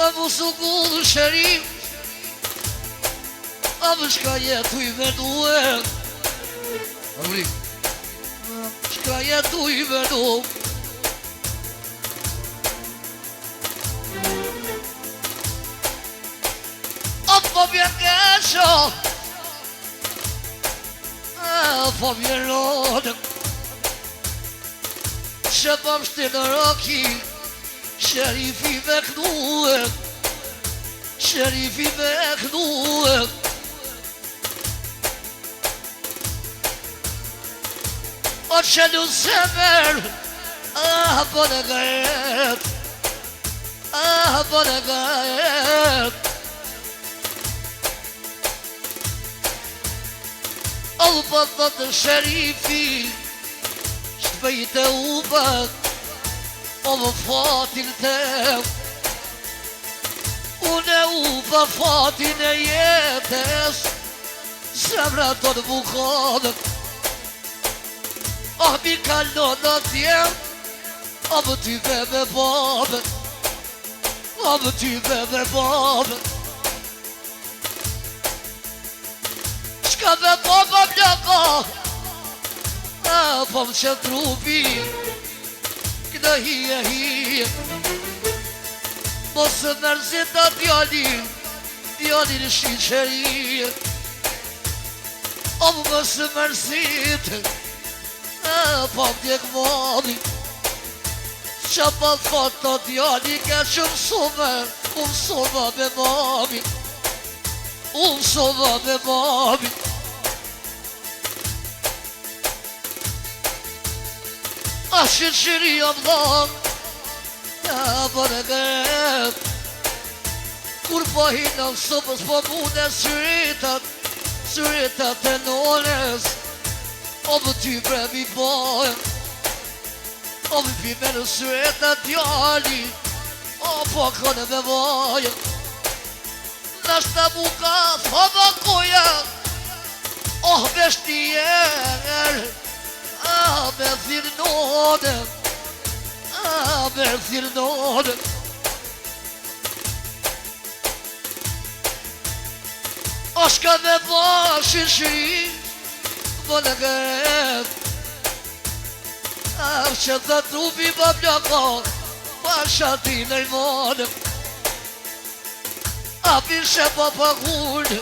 A mu sukullë shërim A më shka jetu i venue Amri Shka jetu i venue A po vjen kesho A po vjen rodë Që po më shtinë roki Sherifi me knue Sherifi me knue O që në semer po në gajet po në gajet O po të sherifi Shpejt e ubat O më fatin tem Unë e upa fatin e jetes Zemra të në bukadët Oh, mi kalon në tjem O më ty be me babën O më ty be me babën Shka me baba mjaka Po më që trupi Këna hije Mosë mërzit në djalin shqyqeri O më mësë mërzit Po më djek mami Qa pa thot të djali Ke që mësome Mësome me mami Mësome me mami A shqyqeri jam dhang Po në gët Kur po hinë në sopës Po mune Syritat e nones O më ty bremi bojë O më pime në syritat djali O po kone me bojë Nashta buka thoma koja O beshtjer me thirnone me thirnone O shka me bashin shri Po në gët Që të trupi më mjaka Pa shati në imanë A pishe pa pagullë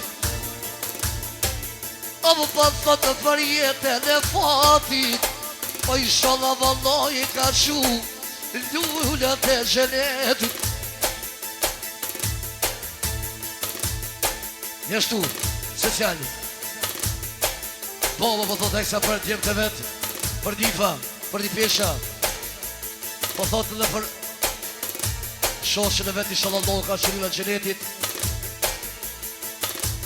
O më pa thotë për jetën e fatit Po i shala vallaj ka shu Lullat e gjenetit Njështu, sociali Baba po thotë eksa për djemë të vetë Për difa, për di pesha Po thotë dhe për Shoshën e vetë i shala Allah ka shurila gjenetit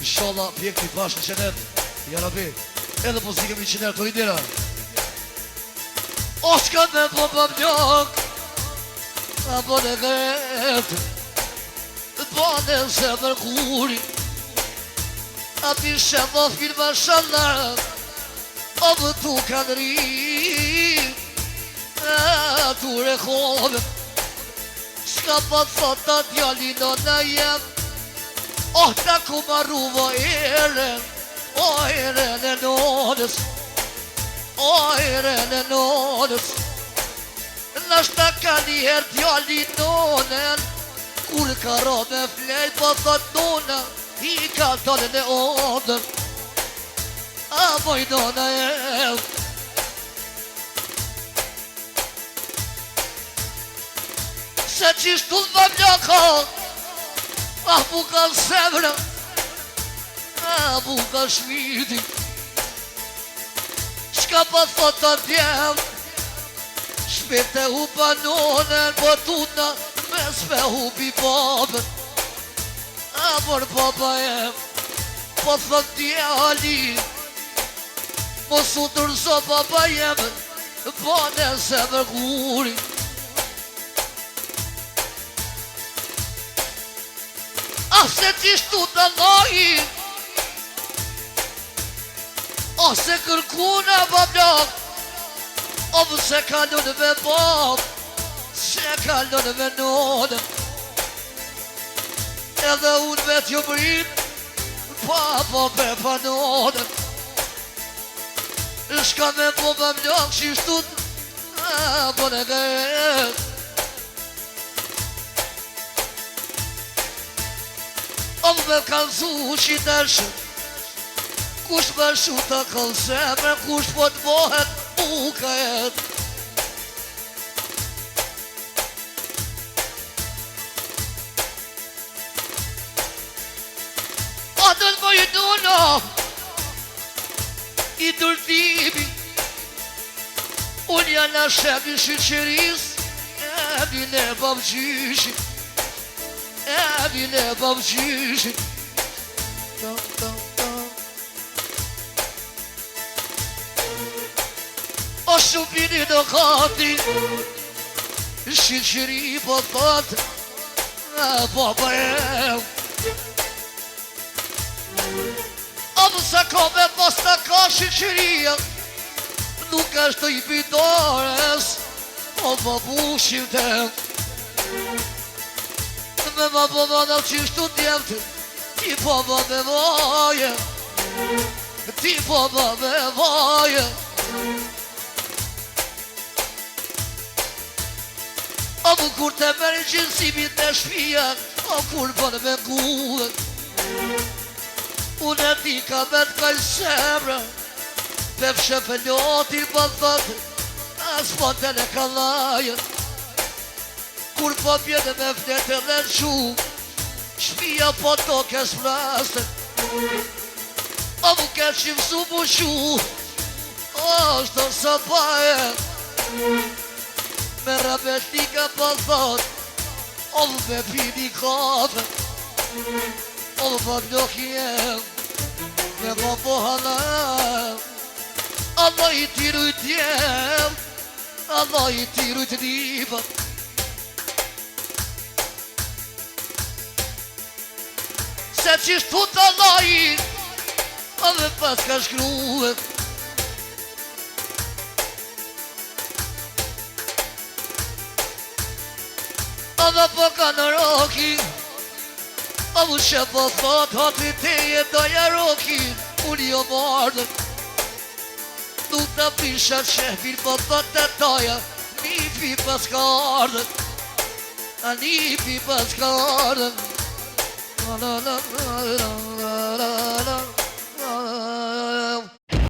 I shala pjekti bashkë në gjenet Ja rabi, edhe po zikëm i qenerë të ridira O shka me po për mjok A po në gëtë Po në zemër kuri A pishe më filma shallar O më tu kanë ri A tu rekhove Shka pa thota djallino në jem O ta ku marruva eren O eren e nonës O eren e nonës Nashta ka njëherë djallin nonen Kur ka ra me flej po thot nona I ka talën e odën A moj nona e Se qishtu dhe mjaka A buka semra A buka shmiti Shka pa thot të djem Shpete hu panonen Po tuna me s'me hubi babën A mor baba jem Po thot djali Mos u tërso baba jem Po në zemër kuri Se qishtu të loji Ose kërkuna bablok O se kalon me bab Se kalon me nonë edhe unë vetë ju brit, pa pe panonën. Shka me po më mlok qishtut, po në gërët. Om me kalzu qitash, kush me shu të kalseme, kush po të bohet buket. Atën më i duno, i dërtimi, unë janë a shebi shqyqeris, e bile babgjyshin, e bile babgjyshin. O shupini në kati, shqyqeri po thotë, baba e Amë se ka me pas të ka shqyqeria, nuk është i bidores, o babushim tem. Me ma bëma në qishtu djemëtë, ti bëma me vaje, ti bëma me vaje. Amë kur të mërë gjënsimit në shpia, o kur bënë me gullët, unë e ti ka me të kajë semra, pepshe pëllotin për thëtë, as po të në kalajën. Kur po pjene me fletë dhe në shumë, shpia po toke s'fraste. A mu ke qimësu mu shumë, është të së baje. Me rabetika po thotë, o me pini kafe, o më blokjem, me më pohalem. Allah i tiru i tjem, Allah i tiru i të njëpët. Se qishtu të Allahin, a dhe pas ka shkruhet. A dhe po ka në roki, a mu që po thot, hati teje doja roki, unë jo mardën. Nuk të pisha qefin, po thot të toja, nipi pas ka ardën, a nipi pas ka ardën. La la la la la